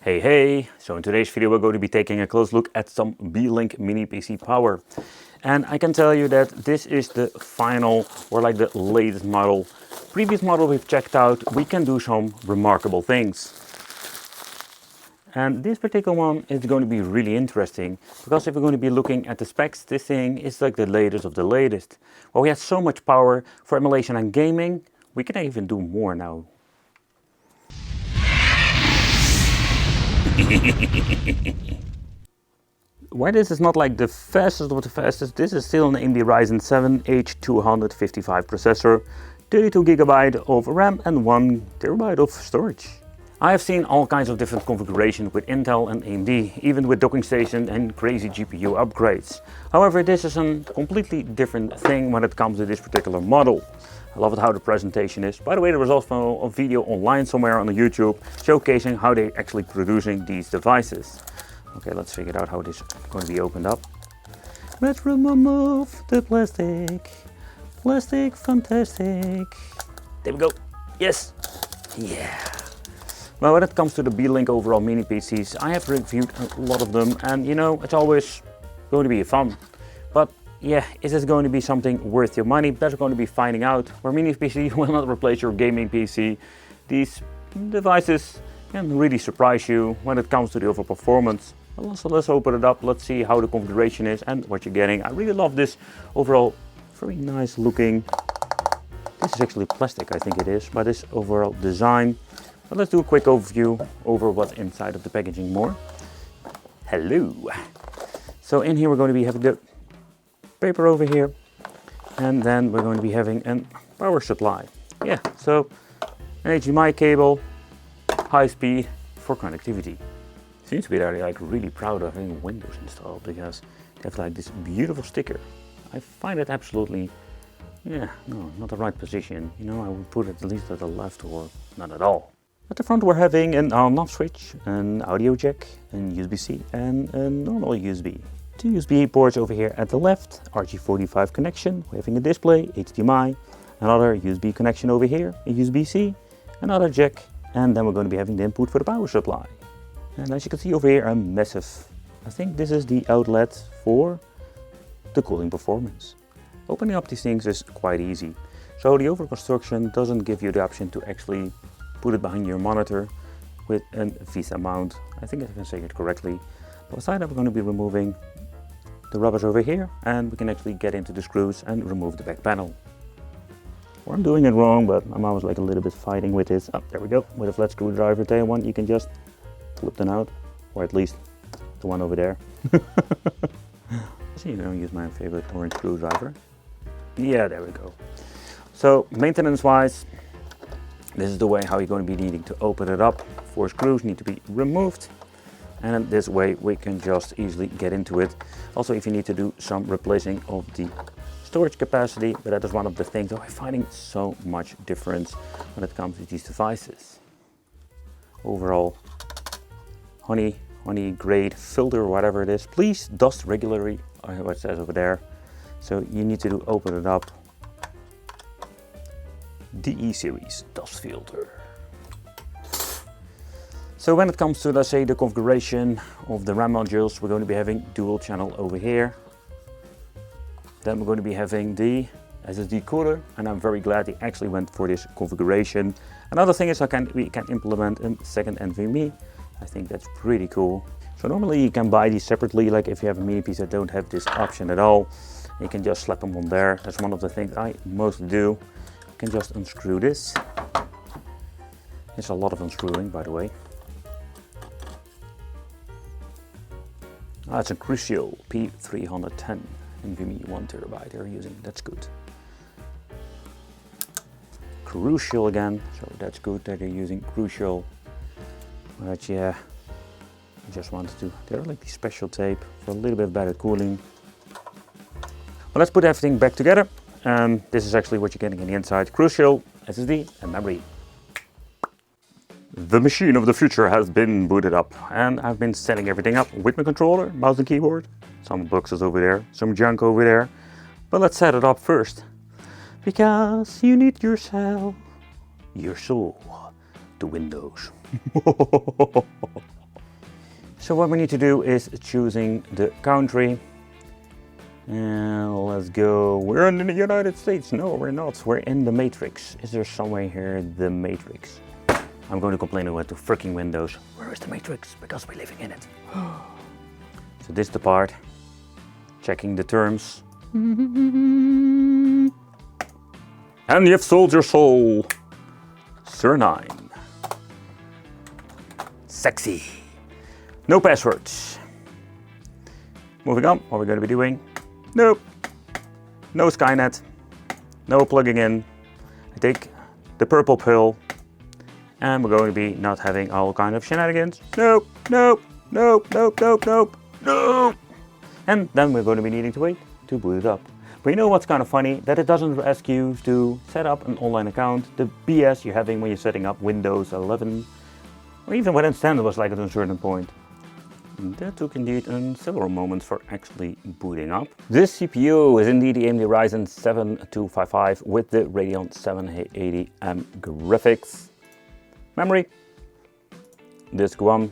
Hey, so in today's video we're going to be taking a close look at some Beelink mini PC power. And I can tell you that this is the final, or like the latest model. Previous model we've checked out, we can do some remarkable things. And this particular one is going to be really interesting, because if we're going to be looking at the specs, this thing is like the latest of the latest. Well, we have so much power for emulation and gaming, we can even do more now. Why this is not like the fastest of the fastest, this is still an AMD Ryzen 7 H255 processor, 32GB of RAM and 1TB of storage. I have seen all kinds of different configurations with Intel and AMD, even with docking station and crazy GPU upgrades. However, this is a completely different thing when it comes to this particular model. I love it how the presentation is. By the way, there was also a video online somewhere on the YouTube showcasing how they're actually producing these devices. Okay, let's figure out how this is going to be opened up. Let's remove the plastic. Plastic, fantastic. There we go. Yes. Yeah. Well, when it comes to the Beelink overall mini PCs, I have reviewed a lot of them, and you know, it's always going to be fun. But yeah, is this going to be something worth your money? That's going to be finding out. Where mini PC will not replace your gaming PC. These devices can really surprise you when it comes to the overall performance. Well, so let's open it up, let's see how the configuration is and what you're getting. I really love this overall, very nice looking. This is actually plastic, I think it is, but this overall design. But let's do a quick overview over what's inside of the packaging more. Hello. So in here we're going to be having the paper over here, and then we're going to be having a power supply. Yeah, so an HDMI cable, high speed for connectivity. Seems to be that they're like really proud of having Windows installed, because they have like this beautiful sticker. I find it absolutely, yeah, no, not the right position. You know, I would put it at least at the left or not at all. At the front we're having an on-off switch, an audio jack, an USB-C and a normal USB. Two USB ports over here at the left, RJ45 connection, we're having a display, HDMI, another USB connection over here, a USB-C, another jack, and then we're going to be having the input for the power supply. And as you can see over here, a massive, I think this is the outlet for the cooling performance. Opening up these things is quite easy. So the overall construction doesn't give you the option to actually put it behind your monitor with a VESA mount. I think I can say it correctly. But aside that, we're going to be removing the rubbers over here, and we can actually get into the screws and remove the back panel. Or I'm doing it wrong, but I'm always like a little bit fighting with this. Oh, there we go. With a flat screwdriver tail one, you can just flip them out, or at least the one over there. See, I'm going to use my favorite orange screwdriver. Yeah, there we go. So maintenance wise, this is the way how you're going to be needing to open it up. 4 screws need to be removed, and this way we can just easily get into it. Also, if you need to do some replacing of the storage capacity, but that is one of the things that I'm finding so much difference when it comes to these devices. Overall, honey grade filter or whatever it is, please dust regularly, what it says over there. So you need to open it up. DE series dust filter. So when it comes to, let's say, the configuration of the RAM modules, we're going to be having dual channel over here. Then we're going to be having the SSD cooler, and I'm very glad they actually went for this configuration. Another thing is we can implement a second NVMe. I think that's pretty cool. So normally you can buy these separately, like if you have a mini PC that don't have this option at all, you can just slap them on there. That's one of the things I mostly do. You can just unscrew this. It's a lot of unscrewing, by the way. It's a Crucial P310 NVMe 1TB they're using. That's good. Crucial again, so that's good that they're using Crucial. But yeah, I just wanted to. They're like the special tape for a little bit better cooling. Well, let's put everything back together. This is actually what you're getting in the inside. Crucial, SSD and memory. The machine of the future has been booted up, and I've been setting everything up with my controller, mouse and keyboard. Some boxes over there, some junk over there. But let's set it up first. Because you need yourself, your soul, to Windows. So what we need to do is choosing the country. And let's go. We're in the United States. No, we're not. We're in the Matrix. Is there somewhere here the Matrix? I'm going to complain about the freaking Windows. Where is the Matrix? Because we're living in it. So this is the part. Checking the terms. And you've sold your soul. Sir 9. Sexy. No passwords. Moving on, what we're going to be doing. Nope. No Skynet. No plugging in. I take the purple pill. And we're going to be not having all kind of shenanigans. Nope, nope, nope, nope, nope, nope, nope. And then we're going to be needing to wait to boot it up. But you know what's kind of funny? That it doesn't ask you to set up an online account. The BS you're having when you're setting up Windows 11. Or even when Standard was like at a certain point. That took indeed several moments for actually booting up. This CPU is indeed the AMD Ryzen 7 255 with the Radeon 780M graphics. Memory, disk 1,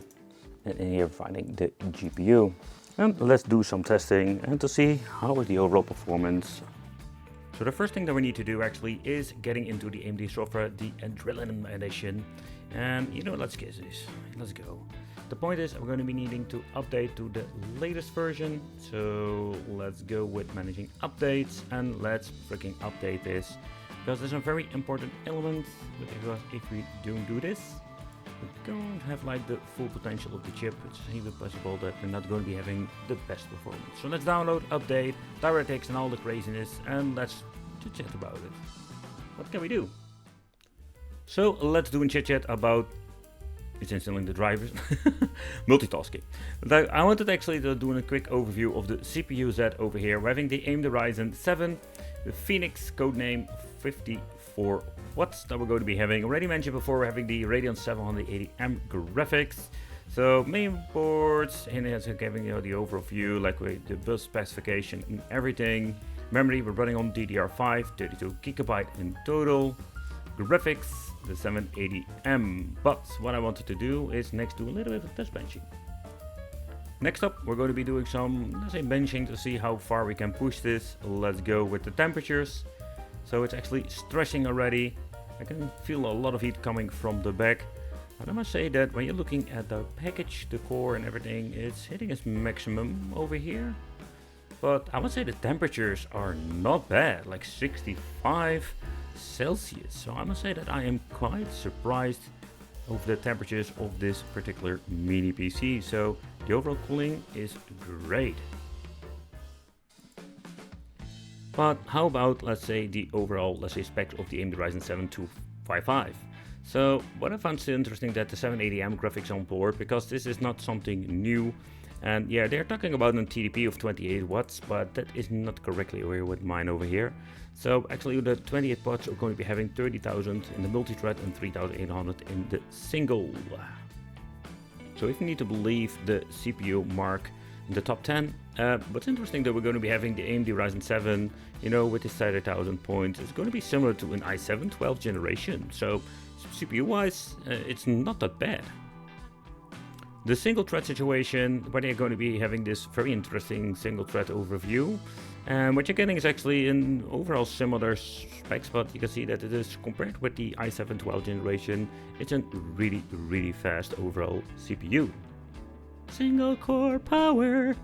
and in here finding the GPU. And let's do some testing and to see how is the overall performance. So the first thing that we need to do actually is getting into the AMD software, the Adrenaline edition. And you know, let's get this. Let's go. The point is we're going to be needing to update to the latest version. So let's go with managing updates and let's freaking update this. Because there's a very important element, because if we don't do this, we don't have like the full potential of the chip. It's even possible that we're not going to be having the best performance. So let's download, update, DirectX and all the craziness, and let's chit chat about it. What can we do? So let's do a chit chat about it's installing the drivers, multitasking. But I wanted actually to do a quick overview of the CPU Z over here. We're having the AMD Ryzen 7, the Phoenix codename 54 watts that we're going to be having. Already mentioned before, we're having the Radeon 780M graphics. So main boards, and it's giving you the overall view, like with the bus specification and everything. Memory, we're running on DDR5, 32GB in total. Graphics, the 780M. But what I wanted to do is next do a little bit of test benching. Next up, we're going to be doing some, let's say, benching to see how far we can push this. Let's go with the temperatures. So it's actually stretching already. I can feel a lot of heat coming from the back. And I must say that when you're looking at the package, the core and everything, it's hitting its maximum over here. But I would say the temperatures are not bad, like 65 Celsius. So I must say that I am quite surprised of the temperatures of this particular mini PC. So the overall cooling is great. But how about, let's say, the overall, let's say, specs of the AMD Ryzen 7 255? So what I found so interesting that the 780M graphics on board, because this is not something new. And yeah, they're talking about a TDP of 28 watts, but that is not correctly over here with mine over here. So actually the 28 watts are going to be having 30,000 in the multi-thread and 3,800 in the single. So if you need to believe the CPU mark in the top 10, what's interesting that we're going to be having the AMD Ryzen 7, you know, with this 30,000 points. It's going to be similar to an i7 12th generation. So CPU wise, it's not that bad. The single thread situation, where they're going to be having this very interesting single thread overview. And what you're getting is actually an overall similar specs, but you can see that it is compared with the i7 12th generation, it's a really fast overall CPU. Single core power.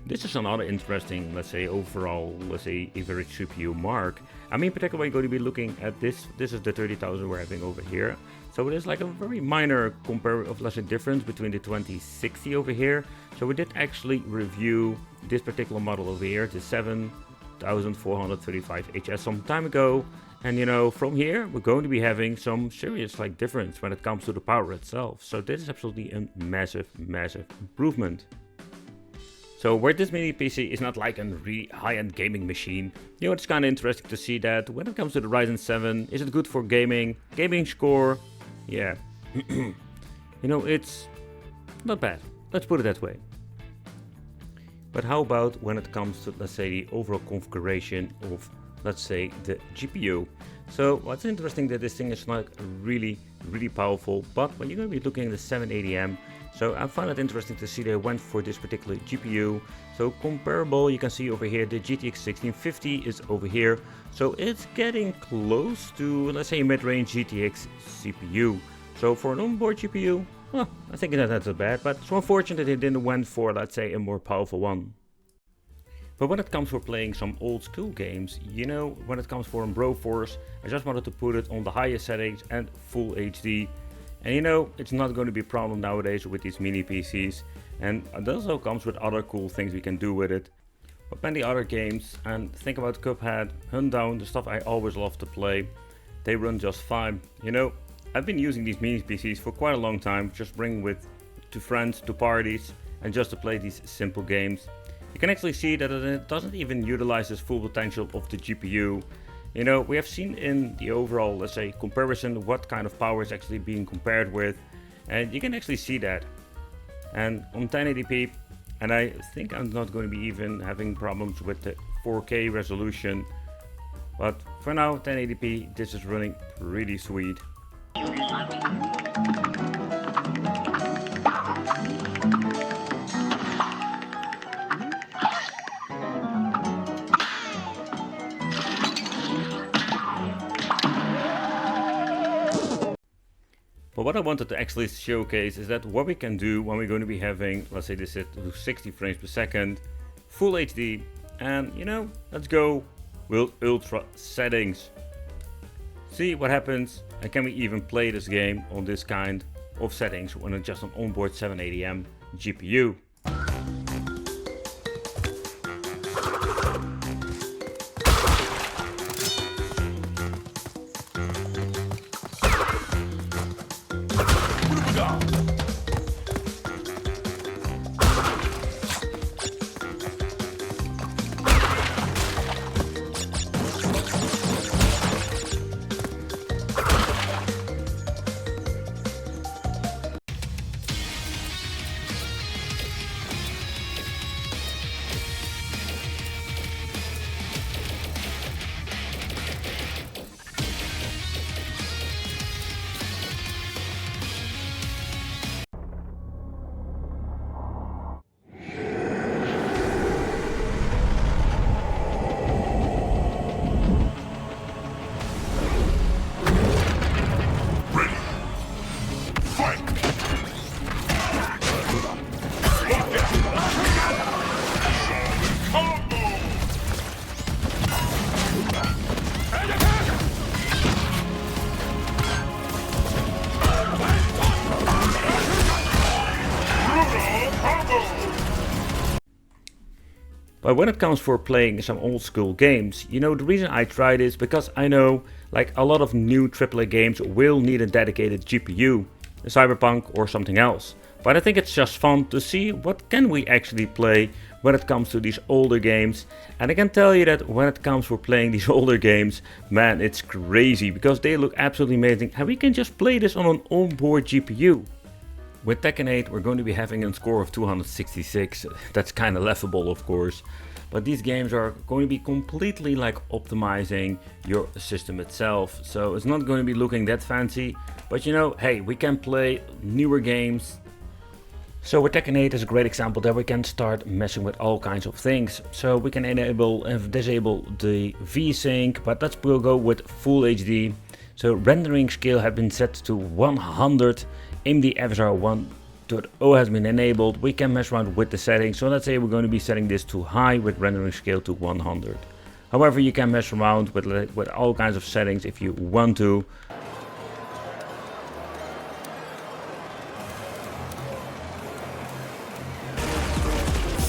This is another interesting, let's say, overall, let's say, average CPU mark. I mean, particularly going to be looking at this. This is the 30,000 we're having over here. So it is like a very minor let's say, difference between the 2060 over here. So we did actually review this particular model over here, the 7435HS some time ago. And you know, from here, we're going to be having some serious like difference when it comes to the power itself. So this is absolutely a massive improvement. So where this mini PC is not like a really high-end gaming machine, you know, it's kind of interesting to see that when it comes to the Ryzen 7, is it good for gaming? Gaming score, yeah, you know, it's not bad. Let's put it that way. But how about when it comes to, let's say, the overall configuration of, let's say, the GPU? So what's interesting that this thing is like really powerful, but when you're going to be looking at the 780M, So I find it interesting to see they went for this particular GPU. So comparable, you can see over here the GTX 1650 is over here. So it's getting close to, let's say, a mid-range GTX CPU. So for an onboard GPU, well, I think that's not so bad, but it's unfortunate they didn't went for, let's say, a more powerful one. But when it comes for playing some old school games, you know, when it comes for Broforce, I just wanted to put it on the highest settings and full HD. And you know, it's not going to be a problem nowadays with these mini PCs. And it also comes with other cool things we can do with it. But many other games, and think about Cuphead, Hunt Down, the stuff I always love to play, they run just fine. You know, I've been using these mini PCs for quite a long time, just bring with to friends, to parties, and just to play these simple games. You can actually see that it doesn't even utilize the full potential of the GPU. You know, we have seen in the overall, let's say, comparison what kind of power is actually being compared with, and you can actually see that. And on 1080p, and I think I'm not going to be even having problems with the 4K resolution, but for now 1080p, this is running pretty sweet. But what I wanted to actually showcase is that what we can do when we're going to be having, let's say this set to 60 frames per second, full HD, and you know, let's go with ultra settings. See what happens, and can we even play this game on this kind of settings when it's just an onboard 780M GPU. But when it comes for playing some old school games, you know, the reason I try this because I know like a lot of new AAA games will need a dedicated GPU, a Cyberpunk or something else. But I think it's just fun to see what can we actually play when it comes to these older games. And I can tell you that when it comes for playing these older games, man, it's crazy because they look absolutely amazing and we can just play this on an onboard GPU. With Tekken 8 we're going to be having a score of 266, that's kind of laughable of course, but these games are going to be completely like optimizing your system itself, so it's not going to be looking that fancy, but you know, hey, we can play newer games. So with Tekken 8 is a great example that we can start messing with all kinds of things. So we can enable and disable the VSync, but let's go with full HD. So rendering scale has been set to 100. AMD FSR 1.0 has been enabled. We can mess around with the settings. So let's say we're going to be setting this to high with rendering scale to 100. However, you can mess around with all kinds of settings if you want to.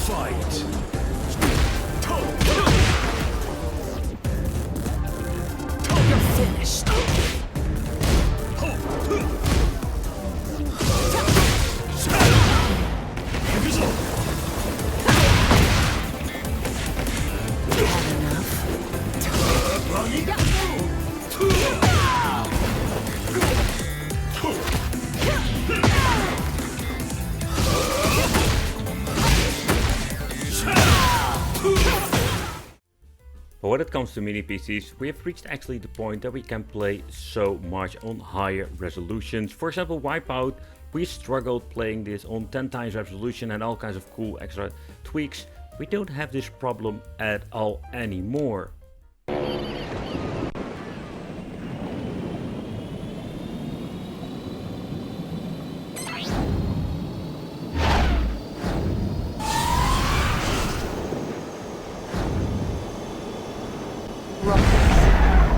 Fight! You're finished! But when it comes to mini PCs, we have reached actually the point that we can play so much on higher resolutions. For example, Wipeout We struggled playing this on 10 times resolution and all kinds of cool extra tweaks. We don't have this problem at all anymore.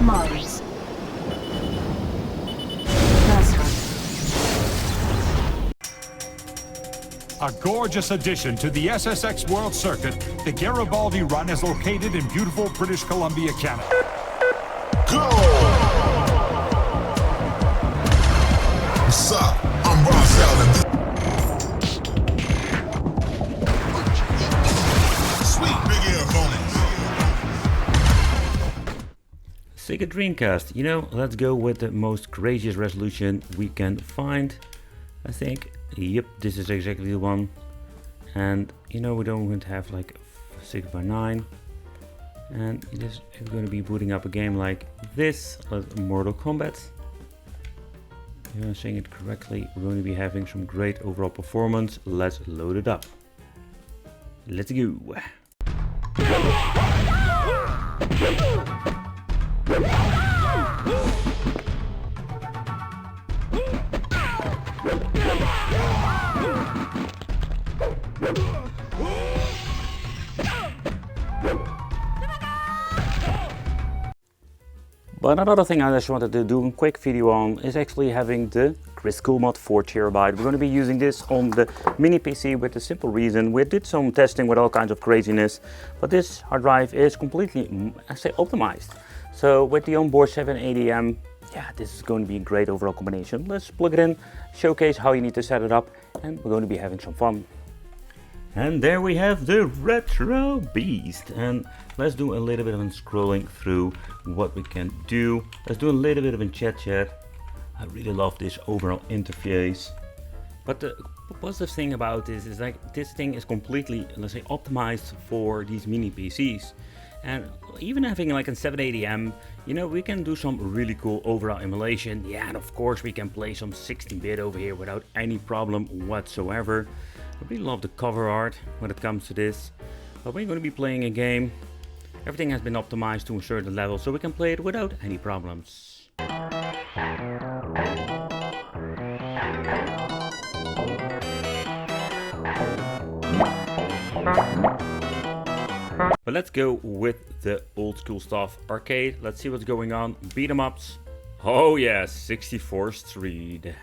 Mars. A gorgeous addition to the SSX World Circuit, the Garibaldi Run is located in beautiful British Columbia, Canada. Go! What's up? I'm Ross Allen. Sweet big earphones. Sega Dreamcast, you know, let's go with the most craziest resolution we can find, I think. Yep, this is exactly the one. And you know, we don't want to have like 6:9. And this is going to be booting up a game like this, like Mortal Kombat. If I'm saying it correctly, we're going to be having some great overall performance. Let's load it up. Let's go. But another thing I just wanted to do a quick video on is actually having the Crystal Mod 4TB. We're going to be using this on the mini PC with the simple reason we did some testing with all kinds of craziness, but this hard drive is completely, I say, optimized. So with the onboard 780M, yeah, this is going to be a great overall combination. Let's plug it in, showcase how you need to set it up, and we're going to be having some fun. And there we have the Retro Beast. And let's do a little bit of scrolling through what we can do. Let's do a little bit of a chat. I really love this overall interface. But the positive thing about this is like this thing is completely, let's say, optimized for these mini PCs. And even having like a 780M, you know, we can do some really cool overall emulation. Yeah, and of course we can play some 16-bit over here without any problem whatsoever. I really love the cover art when it comes to this. But we're going to be playing a game. Everything has been optimized to a certain level, so we can play it without any problems. But let's go with the old school stuff. Arcade, let's see what's going on. Beat 'em ups. Oh yeah, 64 Street.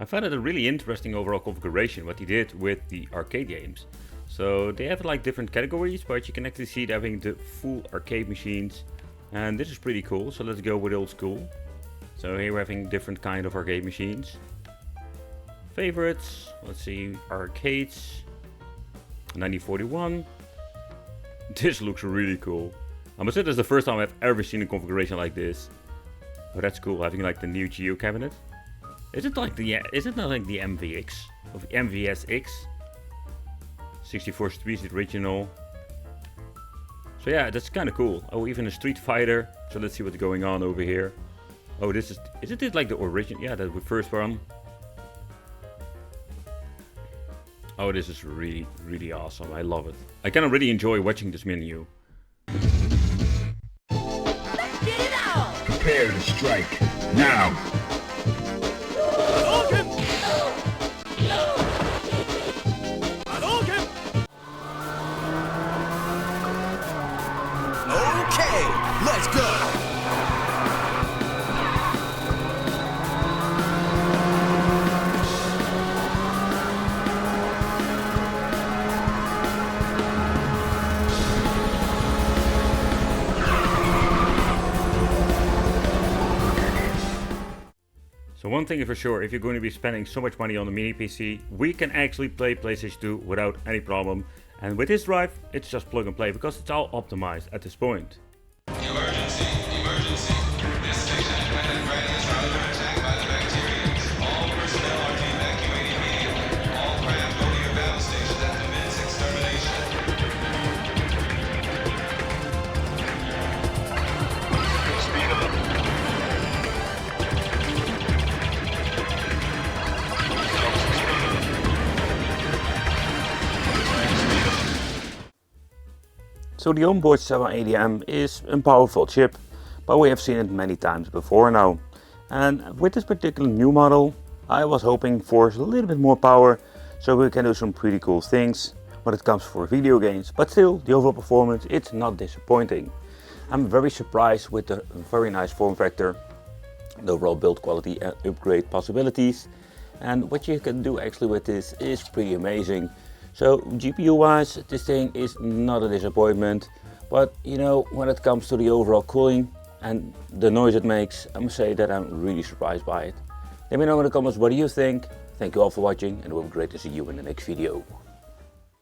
I found it a really interesting overall configuration what he did with the arcade games. So they have like different categories, but you can actually see it having the full arcade machines. And this is pretty cool, so let's go with old school. So here we're having different kind of arcade machines. Favorites, let's see, arcades. 9041. This looks really cool. I must say this is the first time I've ever seen a configuration like this. Oh, that's cool, having like the Neo Geo cabinet. Is it like the, is it not like the MVX of MVSX? 64 Street original. So yeah, that's kind of cool. Oh, even a Street Fighter. So let's see what's going on over here. Oh, this is it like the original? Yeah, that's the first one. Oh, this is really, really awesome. I love it. I kind of really enjoy watching this menu. Let's get it on! Prepare to strike. Now. Okay, let's go! So one thing is for sure, if you're going to be spending so much money on the mini PC, we can actually play PlayStation 2 without any problem. And with this drive, it's just plug and play because it's all optimized at this point. Emergency! Emergency! This station has been ready is under attack by the bacteria. All personnel are to evacuate So the onboard 780M is a powerful chip, but we have seen it many times before now. And with this particular new model, I was hoping for a little bit more power so we can do some pretty cool things when it comes for video games. But still, the overall performance, it's not disappointing. I'm very surprised with the very nice form factor, the overall build quality and upgrade possibilities. And what you can do actually with this is pretty amazing. So GPU wise, this thing is not a disappointment, but you know, when it comes to the overall cooling and the noise it makes, I must say that I'm really surprised by it. Let me know in the comments what do you think. Thank you all for watching, and it will be great to see you in the next video.